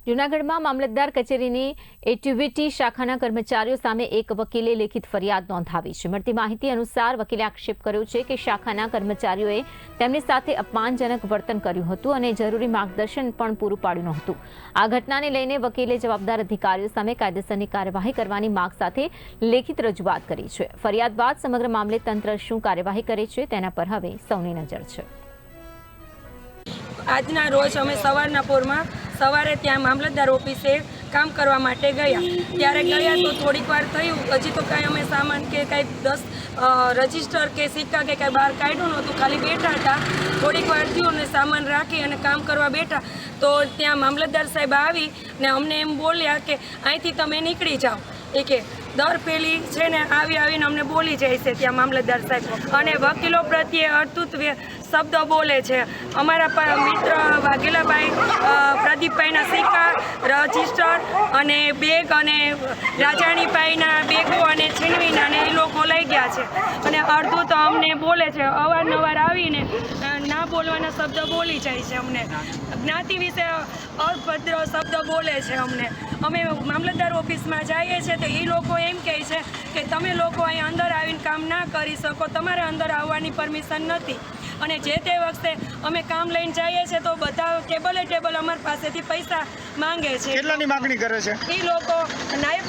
જૂનાગઢમાં મામલતદાર કચેરીની એટીવીટી શાખાના કર્મચારીઓ સામે એક વકીલે લેખિત ફરિયાદ નોંધાવી છે। મળતી માહિતી અનુસાર વકીલે આક્ષેપ કર્યો છે કે શાખાના કર્મચારીઓએ તેમની સાથે અપમાનજનક વર્તન કર્યું હતું અને જરૂરી માર્ગદર્શન પણ પૂરું પાડ્યું નહોતું। આ ઘટનાને લઈને વકીલે જવાબદાર અધિકારીઓ સામે કાયદેસરની કાર્યવાહી કરવાની માંગ સાથે લેખિત રજૂઆત કરી છે। ફરિયાદ બાદ સમગ્ર મામલે તંત્ર શું કાર્યવાહી કરે છે તેના પર હવે સૌની નજર છે। આજના રોજ અમે સવારના પોરમાં સવારે ત્યાં મામલતદાર ઓફિસે કામ કરવા માટે ગયા। ત્યારે ગયા તો થોડીક વાર થયું, હજી તો કાંઈ અમે સામાન કે કાંઈ 10 રજિસ્ટર કે સિક્કા કે કાંઈ બહાર કાઢ્યું નહોતું, ખાલી બેઠા હતા। થોડીક વાર થયું અને સામાન રાખી અને કામ કરવા બેઠા તો ત્યાં મામલતદાર સાહેબ આવી ને અમને એમ બોલ્યા કે અહીંથી તમે નીકળી જાઓ। કે દર પેલી છે ને આવીને અમને બોલી જાય છે ત્યાં મામલતદાર સાહેબ, અને વકીલો પ્રત્યે અડધૂત શબ્દ બોલે છે। અમારા મિત્ર વાઘેલાભાઈ પ્રદીપભાઈના સિક્કા, રજિસ્ટર અને બેગ અને રાજાણીભાઈના બેગો અને છીનવીના ને એ લોકો લઈ ગયા છે અને અડધૂત અમને બોલે છે। અવારનવાર આવીને ના બોલવાના શબ્દ બોલી જાય છે, અમને જ્ઞાતિ વિશે અભદ્ર શબ્દ બોલે છે અમને। અમે મામલતદાર ઓફિસમાં જઈએ છીએ તો એ લોકો એમ કહે છે કે તમે લોકો અહીં અંદર આવીને કામ ના કરી શકો, તમારે અંદર આવવાની પરમિશન નથી। અને જે તે વખતે અમે કામ લઈને જઈએ છીએ તો બધા ટેબલે ટેબલ અમારી પાસેથી પૈસા માંગે છે। કેટલાની માંગણી કરે છે? એ લોકો નાયબ